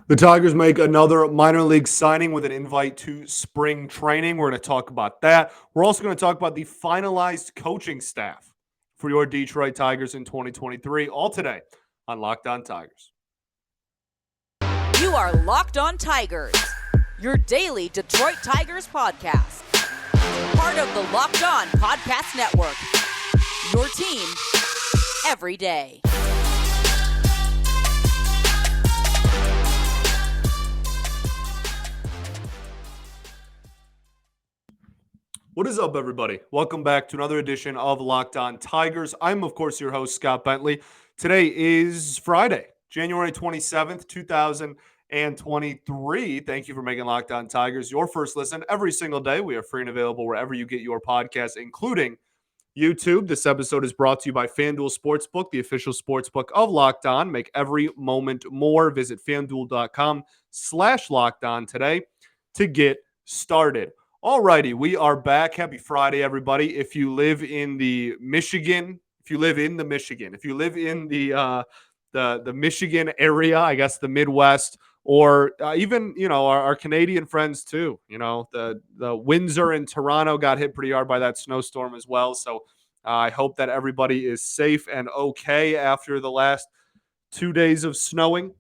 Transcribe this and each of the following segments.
The Tigers make another minor league signing with an invite to spring training. We're going to talk about that. We're also going to talk about the finalized coaching staff for your Detroit Tigers in 2023, all today on Locked On Tigers. You are Locked On Tigers, your daily Detroit Tigers podcast. Part of the Locked On Podcast Network, your team every day. What is up, everybody? Welcome back to another edition of Locked On Tigers. I'm, of course, your host, Scott Bentley. Today is Friday, January 27th, 2023. Thank you for making Locked On Tigers your first listen every single day. We are free and available wherever you get your podcasts, including YouTube. This episode is brought to you by FanDuel Sportsbook, the official sportsbook of Locked On. Make every moment more. Visit FanDuel.com/Locked On today to get started. Alrighty, we are back. Happy Friday, everybody. If you live in the Michigan, if you live in the Michigan area, I guess the Midwest, or even our Canadian friends too. The Windsor and Toronto got hit pretty hard by that snowstorm as well. So I hope that everybody is safe and okay after the last 2 days of snowing.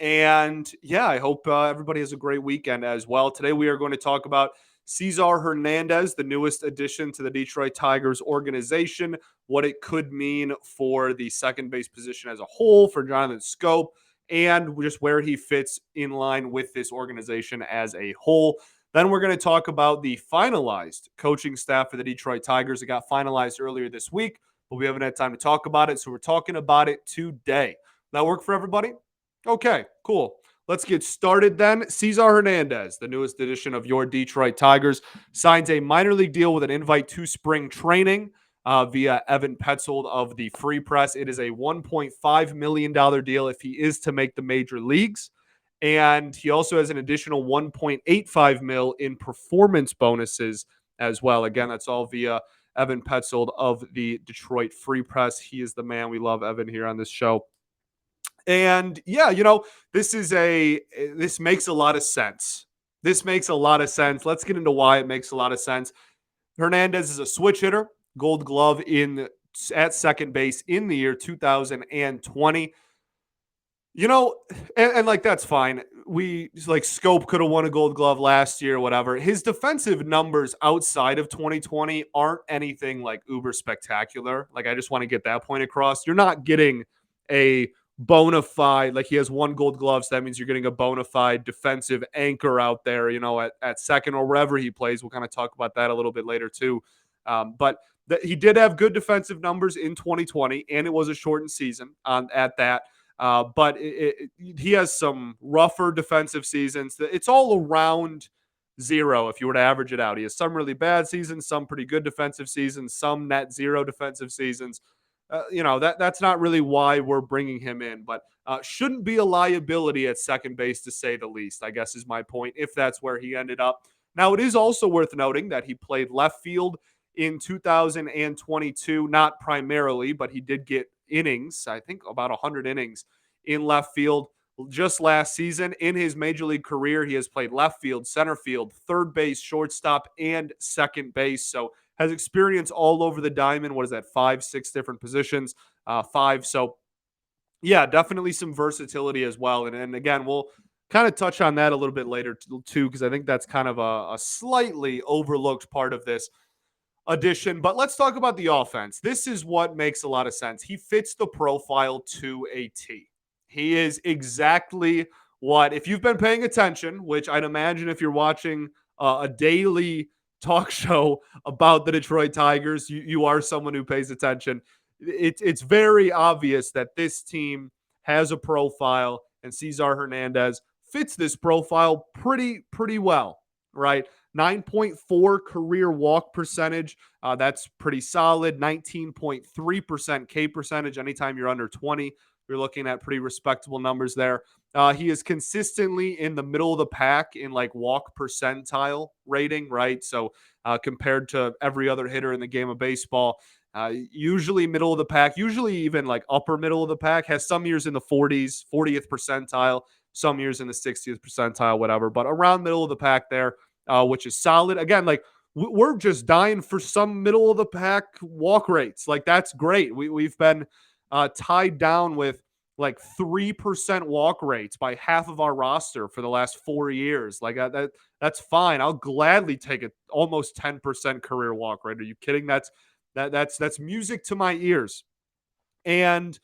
And yeah, I hope everybody has a great weekend as well. Today we are going to talk about Cesar Hernandez, the newest addition to the Detroit Tigers organization, what it could mean for the second base position as a whole, for Jonathan Schoop, and just where he fits in line with this organization as a whole. Then we're going to talk about the finalized coaching staff for the Detroit Tigers. It got finalized earlier this week, but we haven't had time to talk about it, so we're talking about it today. That work for everybody? Okay, cool. Let's get started then. Cesar Hernandez, the newest addition of your Detroit Tigers, signs a minor league deal with an invite to spring training via Evan Petzold of the Free Press. It is a $1.5 million deal if he is to make the major leagues. And he also has an additional $1.85 million in performance bonuses as well. Again, that's all via Evan Petzold of the Detroit Free Press. He is the man. We love Evan here on this show. And yeah, this makes a lot of sense. This makes a lot of sense. Let's get into why it makes a lot of sense. Hernandez is a switch hitter, Gold Glove at second base in the year 2020. And that's fine. Schoop could have won a Gold Glove last year, whatever. His defensive numbers outside of 2020 aren't anything like uber spectacular. I just want to get that point across. You're not getting a bona fide, he has one Gold Glove, so that means you're getting a bona fide defensive anchor out there, at second or wherever he plays. We'll kind of talk about that a little bit later too. But he did have good defensive numbers in 2020, and it was a shortened season at that. But he has some rougher defensive seasons. It's all around zero if you were to average it out. He has some really bad seasons, some pretty good defensive seasons, some net zero defensive seasons. That's not really why we're bringing him in, but shouldn't be a liability at second base, to say the least, I guess is my point, if that's where he ended up. Now, it is also worth noting that he played left field in 2022, not primarily, but he did get innings, I think about 100 innings in left field just last season. In his major league career, he has played left field, center field, third base, shortstop, and second base. So has experience all over the diamond. What is that? 5-6 different positions, 5. So yeah, definitely some versatility as well. And again, we'll kind of touch on that a little bit later too, because I think that's kind of a slightly overlooked part of this addition. But let's talk about the offense. This is what makes a lot of sense. He fits the profile to a T. He is exactly what, if you've been paying attention, which I'd imagine if you're watching a daily talk show about the Detroit Tigers, you are someone who pays attention. It's very obvious that this team has a profile, and Cesar Hernandez fits this profile pretty well, right? 9.4 career walk percentage. That's pretty solid. 19.3% K percentage. Anytime you're under 20, you're looking at pretty respectable numbers there. He is consistently in the middle of the pack in walk percentile rating, right? So compared to every other hitter in the game of baseball, usually middle of the pack, usually even upper middle of the pack, has some years in the 40th percentile. some years in the 60th percentile, whatever, but around middle of the pack there, which is solid. Again, like we're just dying for some middle of the pack walk rates. Like that's great. We've been tied down with like 3% walk rates by half of our roster for the last 4 years. Like that's fine. I'll gladly take it almost 10% career walk rate. Are you kidding? That's music to my ears. And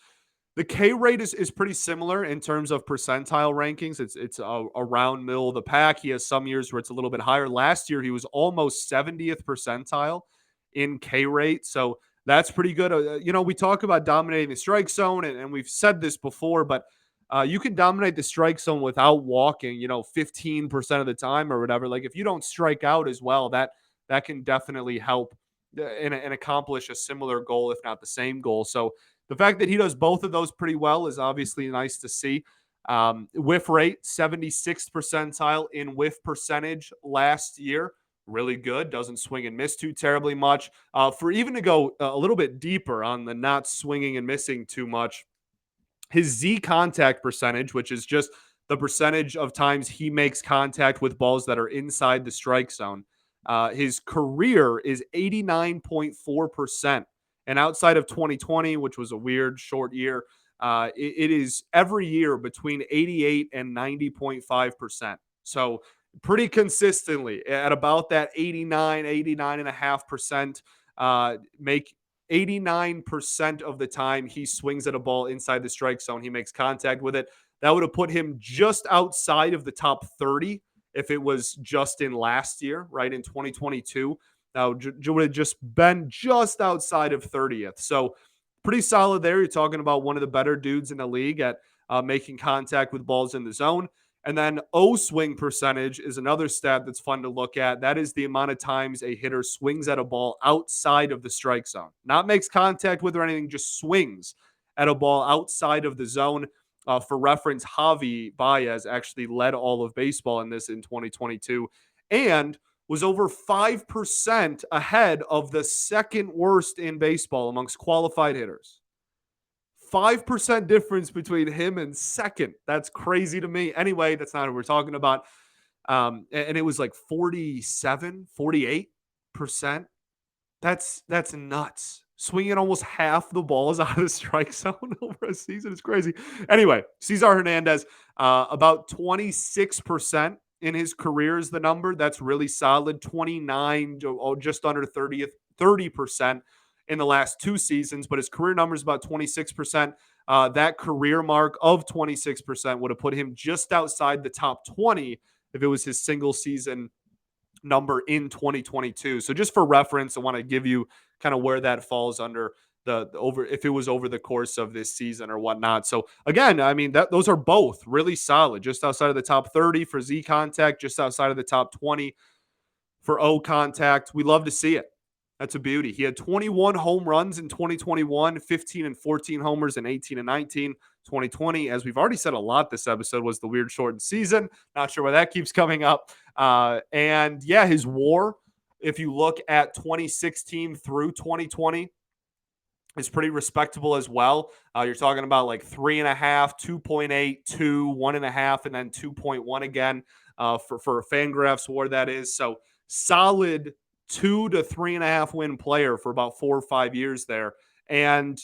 the K rate is pretty similar in terms of percentile rankings. It's around middle of the pack. He has some years where it's a little bit higher. Last year he was almost 70th percentile in K rate, so that's pretty good. We talk about dominating the strike zone, and we've said this before, but you can dominate the strike zone without walking, 15% of the time or whatever. Like if you don't strike out as well, that can definitely help and accomplish a similar goal, if not the same goal. So the fact that he does both of those pretty well is obviously nice to see. Whiff rate, 76th percentile in whiff percentage last year. Really good. Doesn't swing and miss too terribly much. For even to go a little bit deeper on the not swinging and missing too much, his Z contact percentage, which is just the percentage of times he makes contact with balls that are inside the strike zone, his career is 89.4%. And outside of 2020, which was a weird short year, it is every year between 88 and 90.5%. So pretty consistently at about that 89.5%, make 89% of the time he swings at a ball inside the strike zone, he makes contact with it. That would have put him just outside of the top 30 if it was just in last year, right, in 2022. Now, would have just been just outside of 30th. So pretty solid there. You're talking about one of the better dudes in the league at making contact with balls in the zone. And then O swing percentage is another stat that's fun to look at. That is the amount of times a hitter swings at a ball outside of the strike zone. Not makes contact with or anything, just swings at a ball outside of the zone. For reference, Javi Baez actually led all of baseball in this in 2022 and was over 5% ahead of the second worst in baseball amongst qualified hitters. 5% difference between him and second. That's crazy to me. Anyway, that's not what we're talking about. And it was like 48%. That's nuts. Swinging almost half the balls out of the strike zone over a season is crazy. Anyway, Cesar Hernandez, about 26% in his career is the number. That's really solid. 29, just under 30% in the last 2 seasons, but his career number is about 26%. That career mark of 26% would have put him just outside the top 20 if it was his single season number in 2022. So just for reference, I want to give you kind of where that falls under the over if it was over the course of this season or whatnot. So again, I mean those are both really solid, just outside of the top 30 for Z contact, just outside of the top 20 for O contact. We love to see it. That's a beauty. He had 21 home runs in 2021, 15 and 14 homers in 18 and 19. 2020, as we've already said a lot this episode, was the weird shortened season. Not sure why that keeps coming up. And yeah, his WAR, if you look at 2016 through 2020, is pretty respectable as well. You're talking about like 3.5, 2.8, 2, 1.5, and then 2.1 again for Fangraphs WAR, that is. So solid 2 to 3.5 win player for about 4 or 5 years there. And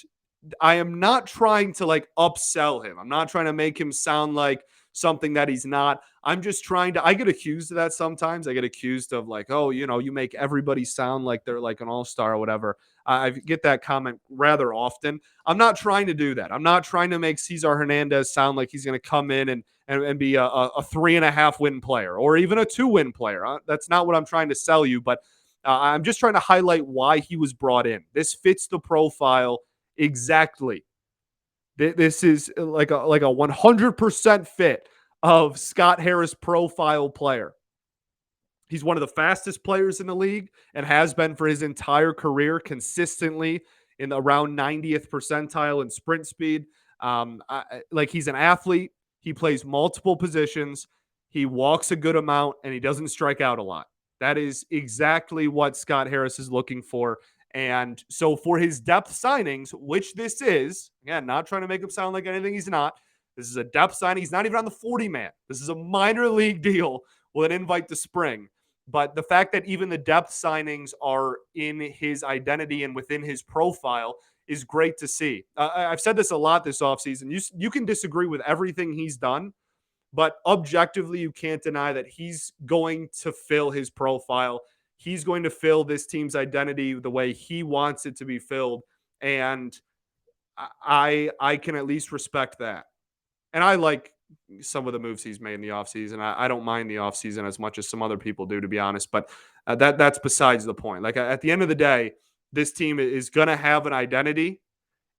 I am not trying to like upsell him. I'm not trying to make him sound like something that he's not. I'm just trying to, I get accused of that sometimes. I get accused of like, oh, you make everybody sound like they're like an all-star or whatever. I get that comment rather often. I'm not trying to do that. I'm not trying to make Cesar Hernandez sound like he's going to come in and be a 3.5 win player or even a 2 win player. That's not what I'm trying to sell you, but I'm just trying to highlight why he was brought in. This fits the profile exactly. This is like a 100% fit of Scott Harris profile player. He's one of the fastest players in the league and has been for his entire career, consistently in around 90th percentile in sprint speed. He's an athlete. He plays multiple positions. He walks a good amount and he doesn't strike out a lot. That is exactly what Scott Harris is looking for. And so for his depth signings, which this is, again, not trying to make him sound like anything he's not, This is a depth signing. He's not even on the 40-man. This is a minor league deal with an invite to spring. But the fact that even the depth signings are in his identity and within his profile is great to see. I've said this a lot this offseason. You can disagree with everything he's done, but objectively, you can't deny that he's going to fill his profile. He's going to fill this team's identity the way he wants it to be filled. And I can at least respect that. And I like some of the moves he's made in the offseason. I don't mind the offseason as much as some other people do, to be honest. But that's besides the point. Like at the end of the day, this team is going to have an identity,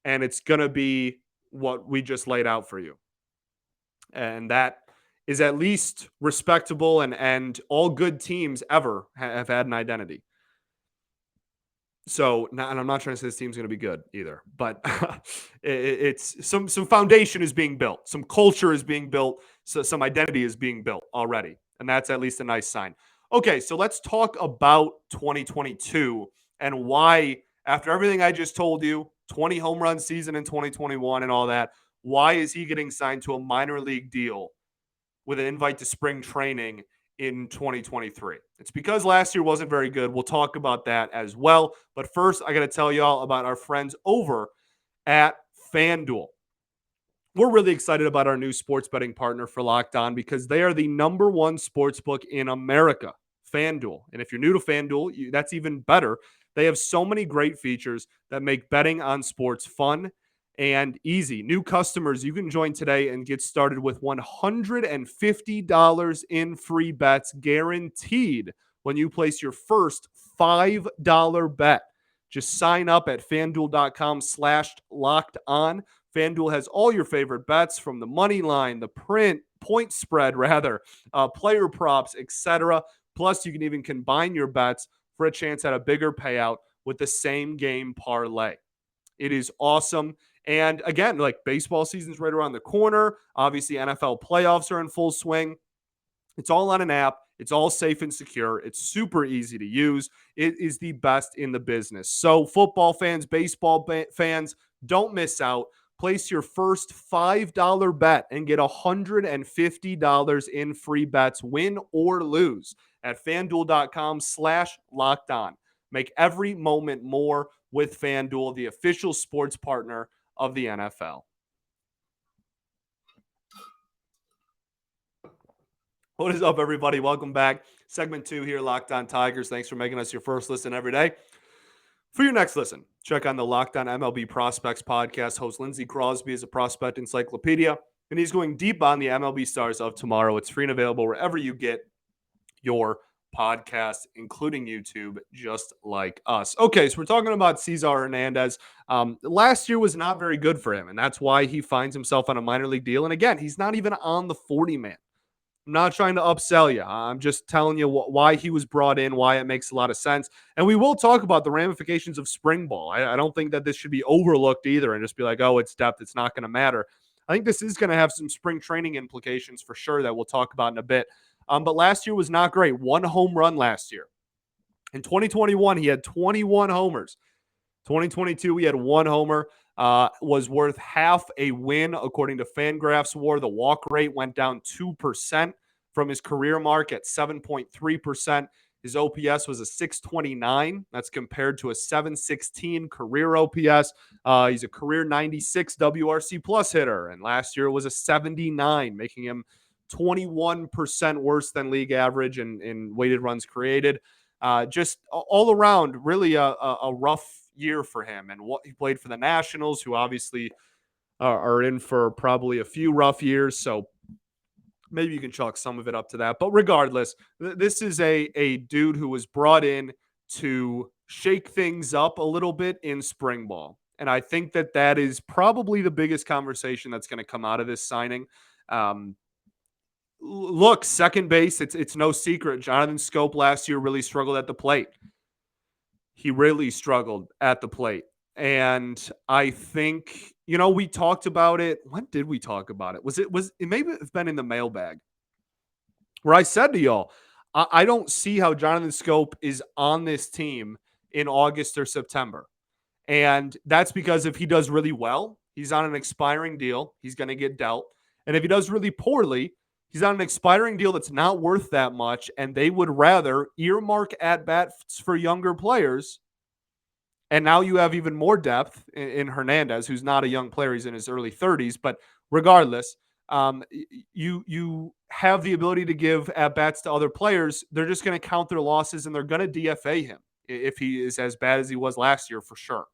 and it's going to be what we just laid out for you. And that is at least respectable, and all good teams ever have had an identity. So, and I'm not trying to say this team's going to be good either, but it's some foundation is being built, some culture is being built, so some identity is being built already, and that's at least a nice sign. Okay, so let's talk about 2022 and why, after everything I just told you, 20 home run season in 2021 and all that, why is he getting signed to a minor league deal with an invite to spring training in 2023? It's because last year wasn't very good. We'll talk about that as well. But first, I got to tell y'all about our friends over at FanDuel. We're really excited about our new sports betting partner for Locked On because they are the number one sports book in America, FanDuel. And if you're new to FanDuel, that's even better. They have so many great features that make betting on sports fun and easy. New customers, you can join today and get started with $150 in free bets guaranteed when you place your first $5 bet. Just sign up at FanDuel.com/locked-on. FanDuel has all your favorite bets, from the money line, the point spread, player props, etc. Plus, you can even combine your bets for a chance at a bigger payout with the same game parlay. It is awesome. And again, like, baseball season's right around the corner. Obviously, NFL playoffs are in full swing. It's all on an app. It's all safe and secure. It's super easy to use. It is the best in the business. So football fans, baseball fans, don't miss out. Place your first $5 bet and get $150 in free bets, win or lose, at FanDuel.com/locked-on. Make every moment more with FanDuel, the official sports partner of the NFL. What is up, everybody? Welcome back. Segment 2 here, Locked On Tigers. Thanks for making us your first listen every day. For your next listen, check on the Locked On MLB Prospects podcast. Host Lindsey Crosby is a prospect encyclopedia, and he's going deep on the MLB stars of tomorrow. It's free and available wherever you get your podcast, including YouTube, just like us. Okay, so we're talking about Cesar Hernandez. Last year was not very good for him, and that's why he finds himself on a minor league deal. And again, he's not even on the 40-man. I'm not trying to upsell you. I'm just telling you why he was brought in, why it makes a lot of sense. And we will talk about the ramifications of spring ball. I don't think that this should be overlooked either and just be like, oh, it's depth, it's not going to matter. I think this is going to have some spring training implications for sure that we'll talk about in a bit. But last year was not great. 1 home run last year. In 2021, he had 21 homers. 2022, he had 1 homer. Was worth half a win, according to Fangraphs WAR. The walk rate went down 2% from his career mark at 7.3%. His OPS was a 629. That's compared to a 716 career OPS. He's a career 96 WRC plus hitter, and last year was a 79, making him 21% worse than league average in weighted runs created. Just all around, really a rough year for him. And what he played for the Nationals, who obviously are in for probably a few rough years. So maybe you can chalk some of it up to that. But regardless, this is a dude who was brought in to shake things up a little bit in spring ball. And I think that is probably the biggest conversation that's going to come out of this signing. Look, second base, it's no secret. Jonathan Schoop last year really struggled at the plate. He really struggled at the plate. And I think, we talked about it. When did we talk about it? It maybe have been in the mailbag where I said to y'all, I don't see how Jonathan Schoop is on this team in August or September. And that's because if he does really well, he's on an expiring deal. He's going to get dealt. And if he does really poorly, he's on an expiring deal that's not worth that much, and they would rather earmark at bats for younger players. And now you have even more depth in Hernandez, who's not a young player; he's in his early 30s. But regardless, you have the ability to give at bats to other players. They're just going to count their losses, and they're going to DFA him if he is as bad as he was last year, for sure.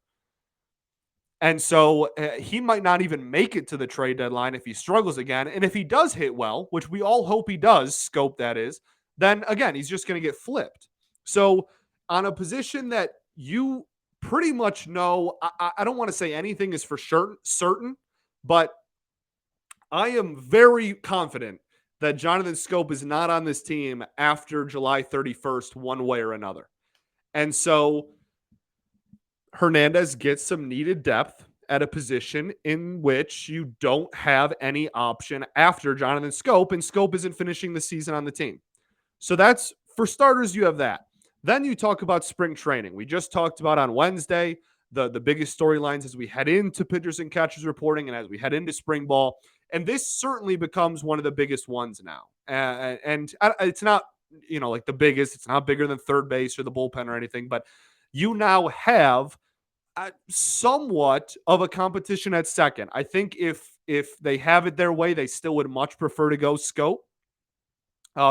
And so he might not even make it to the trade deadline if he struggles again. And if he does hit well, which we all hope he does, scope that is, then again, he's just going to get flipped. So on a position that you pretty much know, I don't want to say anything is for sure certain, but I am very confident that Jonathan Scope is not on this team after July 31st, one way or another. And so Hernandez gets some needed depth at a position in which you don't have any option after Jonathan Scope, and Scope isn't finishing the season on the team. So that's, for starters, you have that. Then you talk about spring training. We just talked about on Wednesday the biggest storylines as we head into pitchers and catchers reporting and as we head into spring ball. And this certainly becomes one of the biggest ones now. And it's not, like the biggest. It's not bigger than third base or the bullpen or anything, but you now have somewhat of a competition at second. I think if they have it their way, they still would much prefer to go Scope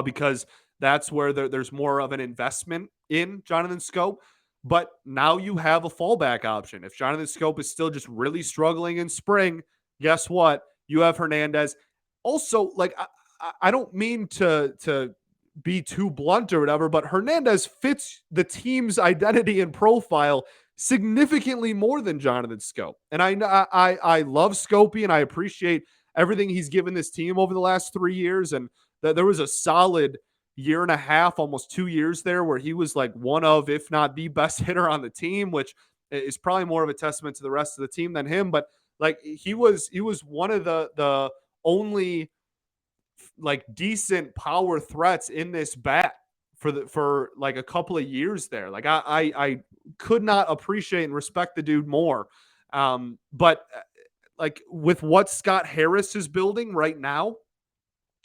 because that's where there's more of an investment in Jonathan Scope. But now you have a fallback option. If Jonathan Scope is still just really struggling in spring, guess what? You have Hernandez. Also, like I don't mean to be too blunt or whatever, but Hernandez fits the team's identity and profile significantly more than Jonathan Scope. And I love Scopey and I appreciate everything he's given this team over the last 3 years. And there was a solid year and a half, almost 2 years there where he was like one of, if not the best hitter on the team, which is probably more of a testament to the rest of the team than him. But like he was one of the only like decent power threats in this bat for like a couple of years there. Like I could not appreciate and respect the dude more. But like with what Scott Harris is building right now,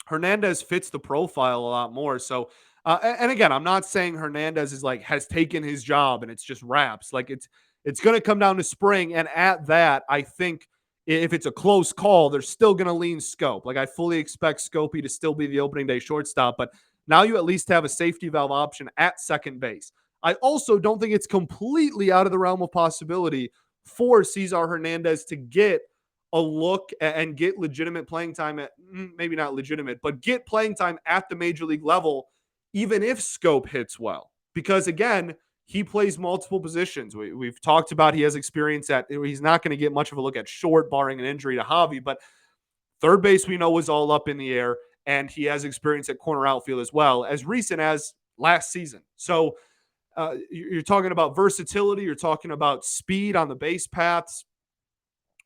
Hernandez fits the profile a lot more. So, and again, I'm not saying Hernandez is like has taken his job and it's just wraps. Like it's going to come down to spring, and at that, I think if it's a close call, they're still going to lean Scope. Like I fully expect Scopey to still be the opening day shortstop, but now you at least have a safety valve option at second base. I also don't think it's completely out of the realm of possibility for Cesar Hernandez to get a look and get legitimate playing time at maybe not legitimate, but get playing time at the major league level, even if Scope hits well. Because again, he plays multiple positions. We've talked about he has experience at, he's not going to get much of a look at short, barring an injury to Javi, but third base we know was all up in the air, and he has experience at corner outfield as well, as recent as last season. So you're talking about versatility, you're talking about speed on the base paths,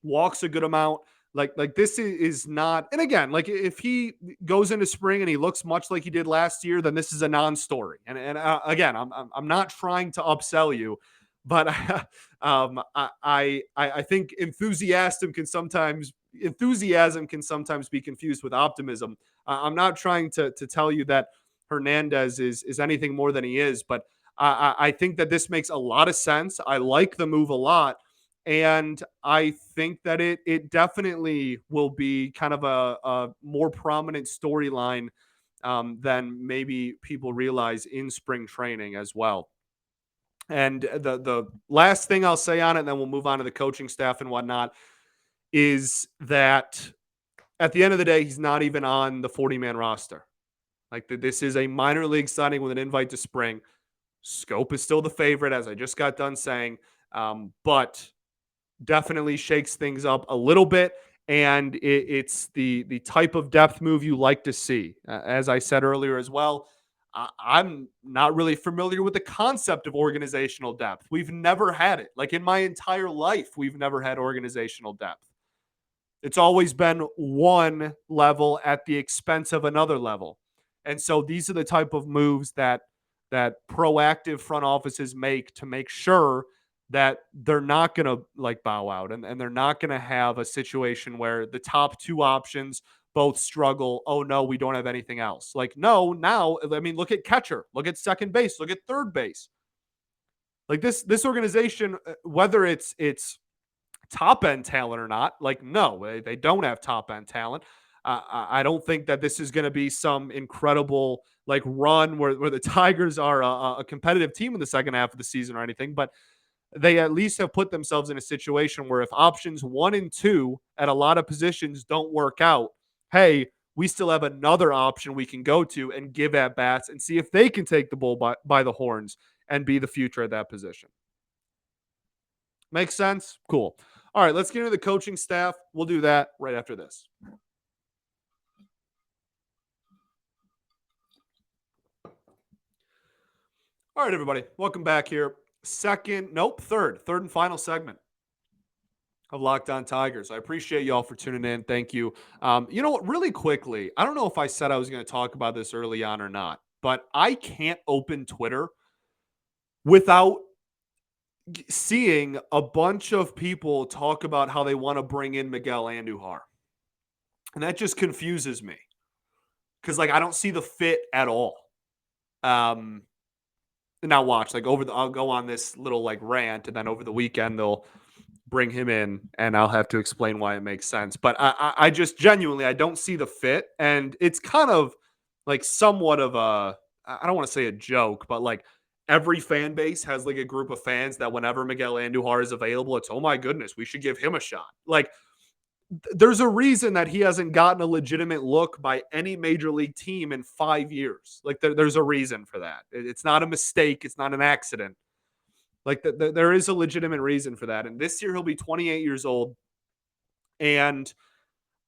walks a good amount. Like this is not, and again, like if he goes into spring and he looks much like he did last year, then this is a non-story. And again, I'm not trying to upsell you, but I think enthusiasm can sometimes be confused with optimism. I'm not trying to tell you that Hernandez is anything more than he is, but I think that this makes a lot of sense. I like the move a lot. And I think that it definitely will be kind of a more prominent storyline than maybe people realize in spring training as well. And the last thing I'll say on it, and then we'll move on to the coaching staff and whatnot, is that at the end of the day, he's not even on the 40-man roster. Like this is a minor league signing with an invite to spring. Scope is still the favorite, as I just got done saying, but definitely shakes things up a little bit, and it's the type of depth move you like to see. As I said earlier as well, I'm not really familiar with the concept of organizational depth. We've never had it. Like in my entire life, we've never had organizational depth. It's always been one level at the expense of another level. And so these are the type of moves that proactive front offices make to make sure that they're not going to like bow out and they're not going to have a situation where the top two options both struggle. Oh no, we don't have anything else. Like, no, now, I mean, look at catcher, look at second base, look at third base. Like this organization, whether it's top end talent or not, like, no, they don't have top end talent. I don't think that this is going to be some incredible like run where the Tigers are a competitive team in the second half of the season or anything, but they at least have put themselves in a situation where if options 1 and 2 at a lot of positions don't work out, hey, we still have another option we can go to and give at bats and see if they can take the bull by the horns and be the future at that position. Makes sense? Cool. All right, let's get into the coaching staff. We'll do that right after this. All right, everybody, welcome back here. Third and final segment of Locked On Tigers. I appreciate y'all for tuning in. Thank you. You know what? Really quickly, I don't know if I said I was going to talk about this early on or not, but I can't open Twitter without seeing a bunch of people talk about how they want to bring in Miguel Andujar. And that just confuses me because, like, I don't see the fit at all. Now watch, like, I'll go on this little like rant, and then over the weekend they'll bring him in, and I'll have to explain why it makes sense. But I just genuinely I don't see the fit, and it's kind of like somewhat of a, I don't want to say a joke, but like every fan base has like a group of fans that whenever Miguel Andujar is available, it's, oh my goodness, we should give him a shot. Like, there's a reason that he hasn't gotten a legitimate look by any major league team in 5 years. Like, there's a reason for that. It's not a mistake. It's not an accident. Like, there is a legitimate reason for that. And this year he'll be 28 years old. And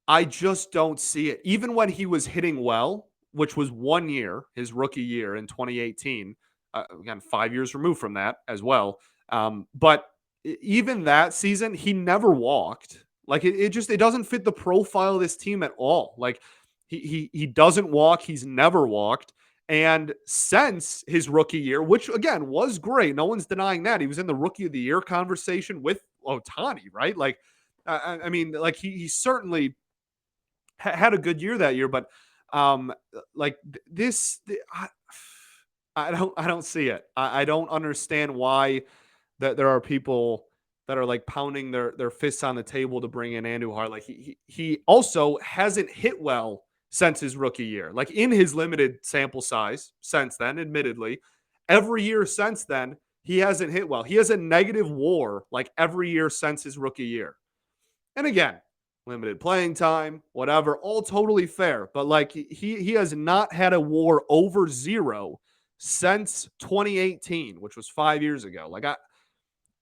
I just don't see it. Even when he was hitting well, which was 1 year, his rookie year in 2018, again, 5 years removed from that as well. But even that season, he never walked. Like, it doesn't fit the profile of this team at all. Like, he doesn't walk. He's never walked. And since his rookie year, which again was great, no one's denying that, he was in the rookie of the year conversation with Ohtani, right? Like, I mean, like he certainly had a good year that year, but like this, I don't see it. I don't understand why that there are people that are like pounding their fists on the table to bring in Andujar. Like, he also hasn't hit well since his rookie year. Like, in his limited sample size since then, admittedly, every year since then, he hasn't hit well. He has a negative WAR like every year since his rookie year. And again, limited playing time, whatever, all totally fair. But like, he has not had a WAR over 0 since 2018, which was 5 years ago. Like,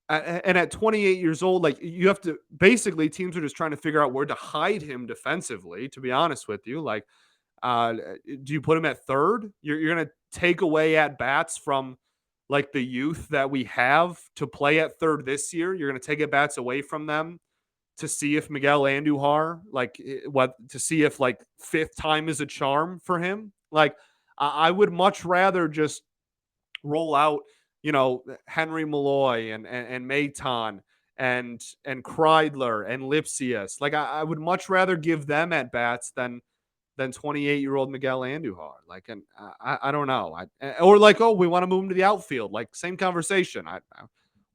and at 28 years old, like, you have to basically, teams are just trying to figure out where to hide him defensively, to be honest with you. Like, do you put him at third? You're going to take away at bats from like the youth that we have to play at third this year. You're going to take at bats away from them to see if Miguel Andujar, like, to see if like fifth time is a charm for him. Like, I would much rather just roll out, you know, Henry Malloy and Maton and Kreidler and Lipsius. Like, I would much rather give them at bats than 28-year-old Miguel Andujar. Like, and I don't know. Or like, oh, we want to move him to the outfield. Like, same conversation. I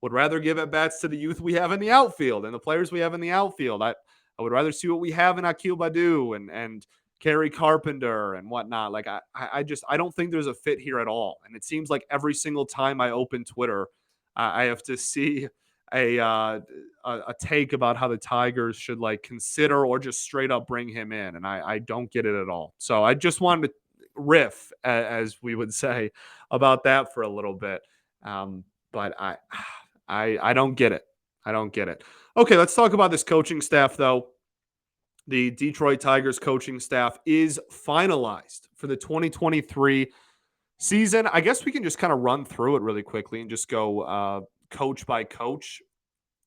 would rather give at bats to the youth we have in the outfield and the players we have in the outfield. I would rather see what we have in Akil Baddoo and Kerry Carpenter and whatnot. Like, I don't think there's a fit here at all. And it seems like every single time I open Twitter, I have to see a take about how the Tigers should like consider or just straight up bring him in. And I don't get it at all. So I just wanted to riff, as we would say, about that for a little bit. But I don't get it. I don't get it. Okay, let's talk about this coaching staff, though. The Detroit Tigers coaching staff is finalized for the 2023 season. I guess we can just kind of run through it really quickly and just go coach by coach.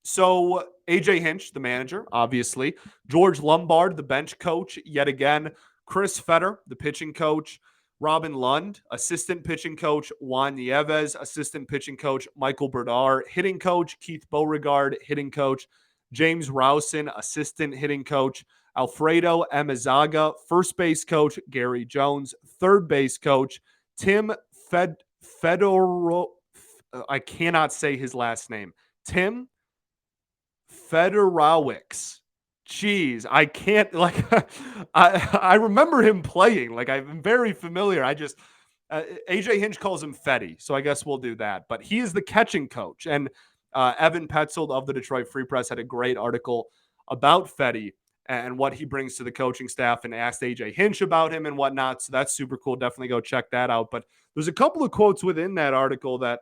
So AJ Hinch, the manager, obviously. George Lombard, the bench coach, yet again. Chris Fetter, the pitching coach. Robin Lund, assistant pitching coach. Juan Nieves, assistant pitching coach. Michael Berdar, hitting coach. Keith Beauregard, hitting coach. James Rowson, assistant hitting coach. Alfredo Amizaga, first base coach Gary Jones, third base coach Tim Fedoro. I cannot say his last name. Tim Fedorowicz. Jeez, I can't I remember him playing. Like I'm very familiar. AJ Hinch calls him Fetty, so I guess we'll do that. But he is the catching coach, and Evan Petzold of the Detroit Free Press had a great article about Fetty and what he brings to the coaching staff, and asked AJ Hinch about him and whatnot. So that's super cool. Definitely go check that out. But there's a couple of quotes within that article that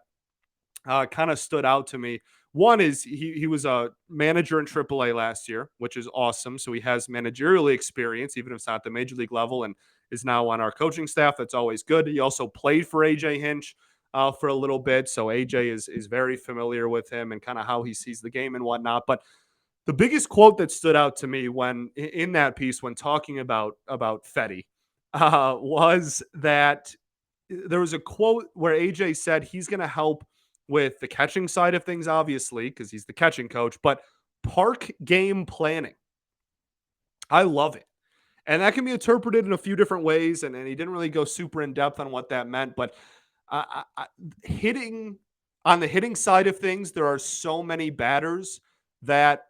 kind of stood out to me. One is he was a manager in AAA last year, which is awesome. So he has managerial experience, even if it's not the major league level, and is now on our coaching staff. That's always good. He also played for AJ Hinch for a little bit. So AJ is very familiar with him and kind of how he sees the game and whatnot. But the biggest quote that stood out to me when in that piece, when talking about Fetty, was that there was a quote where AJ said he's going to help with the catching side of things, obviously, because he's the catching coach, but park game planning. I love it. And that can be interpreted in a few different ways. And he didn't really go super in depth on what that meant. But hitting on the hitting side of things, there are so many batters that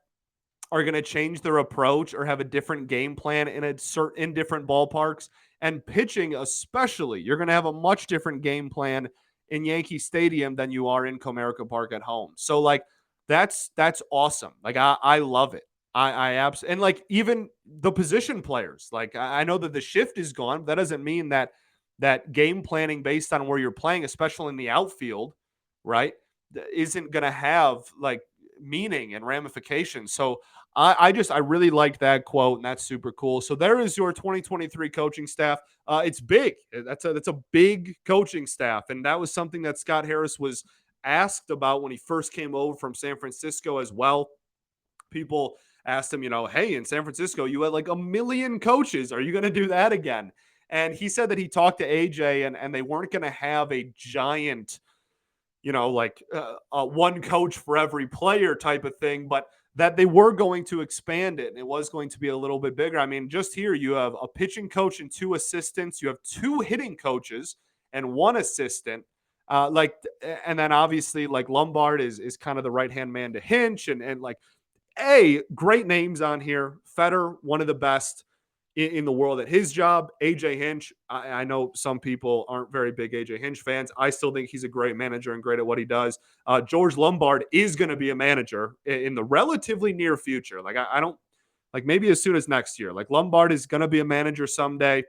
are going to change their approach or have a different game plan in different ballparks. And pitching, especially, you're going to have a much different game plan in Yankee Stadium than you are in Comerica Park at home. So like that's awesome. Like I love it. I absolutely, and like even the position players, like I know that the shift is gone, but that doesn't mean that game planning based on where you're playing, especially in the outfield, right, isn't going to have like meaning and ramifications. So I really liked that quote, and that's super cool. So there is your 2023 coaching staff. It's big. That's a big coaching staff, and that was something that Scott Harris was asked about when he first came over from San Francisco as well. People asked him, hey, in San Francisco, you had like 1 million coaches. Are you going to do that again? And he said that he talked to AJ, and they weren't going to have a giant, one coach for every player type of thing, but that they were going to expand it, and it was going to be a little bit bigger. I mean, just here you have a pitching coach and 2 assistants. You have 2 hitting coaches and 1 assistant. And then obviously like Lombard is kind of the right-hand man to Hinch, and like, great names on here. Fetter, one of the best in the world at his job. AJ Hinch, I know some people aren't very big AJ Hinch fans. I still think he's a great manager and great at what he does. George Lombard is going to be a manager in the relatively near future. Like I don't like maybe as soon as next year. Like Lombard is going to be a manager someday.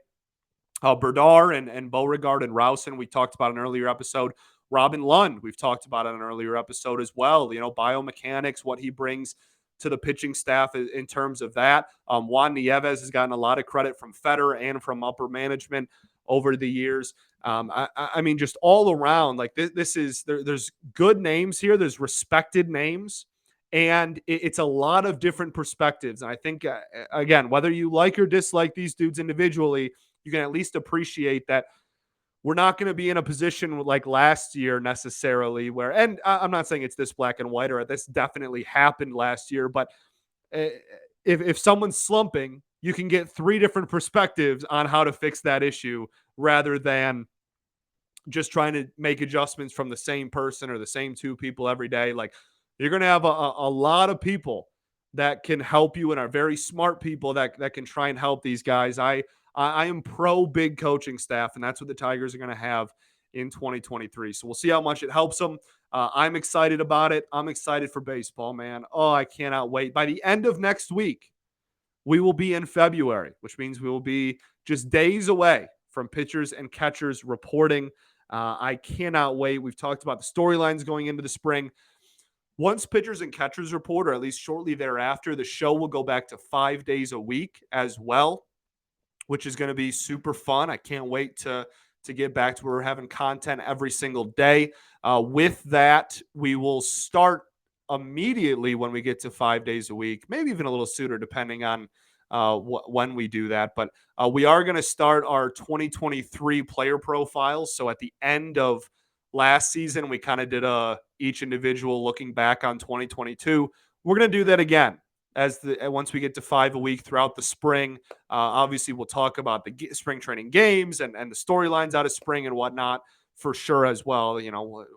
Berdar and Beauregard and Rousen, we talked about an earlier episode. Robin Lund, we've talked about in an earlier episode as well. Biomechanics, what he brings to the pitching staff in terms of that. Juan Nieves has gotten a lot of credit from Fetter and from upper management over the years. I mean, just all around, like there's good names here. There's respected names, and it's a lot of different perspectives. And I think, again, whether you like or dislike these dudes individually, you can at least appreciate that we're not going to be in a position like last year necessarily where, and I'm not saying it's this black and white or this definitely happened last year, but if someone's slumping, you can get 3 different perspectives on how to fix that issue rather than just trying to make adjustments from the same person or the same 2 people every day. Like you're going to have a lot of people that can help you and are very smart people that can try and help these guys. I am pro big coaching staff, and that's what the Tigers are going to have in 2023. So we'll see how much it helps them. I'm excited about it. I'm excited for baseball, man. Oh, I cannot wait. By the end of next week, we will be in February, which means we will be just days away from pitchers and catchers reporting. I cannot wait. We've talked about the storylines going into the spring. Once pitchers and catchers report, or at least shortly thereafter, the show will go back to 5 days a week as well, which is going to be super fun. I can't wait to get back to where we're having content every single day. With that, we will start immediately when we get to 5 days a week, maybe even a little sooner, depending on when we do that. But we are going to start our 2023 player profiles. So at the end of last season, we kind of did each individual looking back on 2022. We're going to do that again once we get to 5 a week throughout the spring. Obviously, we'll talk about the spring training games and the storylines out of spring and whatnot for sure as well.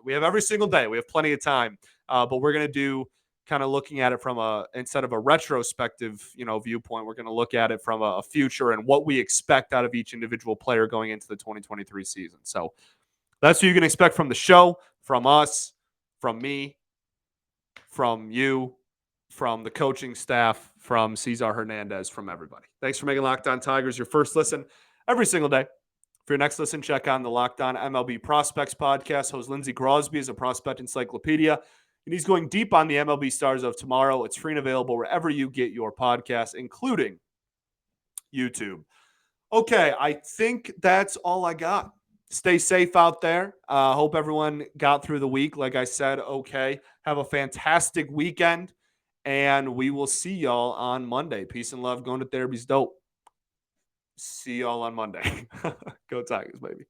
We have every single day. We have plenty of time, but we're going to do kind of looking at it from instead of a retrospective, viewpoint, we're going to look at it from a future and what we expect out of each individual player going into the 2023 season. So that's what you can expect from the show, from us, from me, from you, from the coaching staff, from Cesar Hernandez, from everybody. Thanks for making Locked On Tigers your first listen every single day. For your next listen, check on the Locked On MLB Prospects podcast. Host Lindsey Crosby is a prospect encyclopedia, and he's going deep on the MLB stars of tomorrow. It's free and available wherever you get your podcasts, including YouTube. Okay, I think that's all I got. Stay safe out there. Hope everyone got through the week. Like I said, okay. Have a fantastic weekend, and we will see y'all on Monday. Peace and love. Going to therapy's dope. See y'all on Monday. Go Tigers, baby.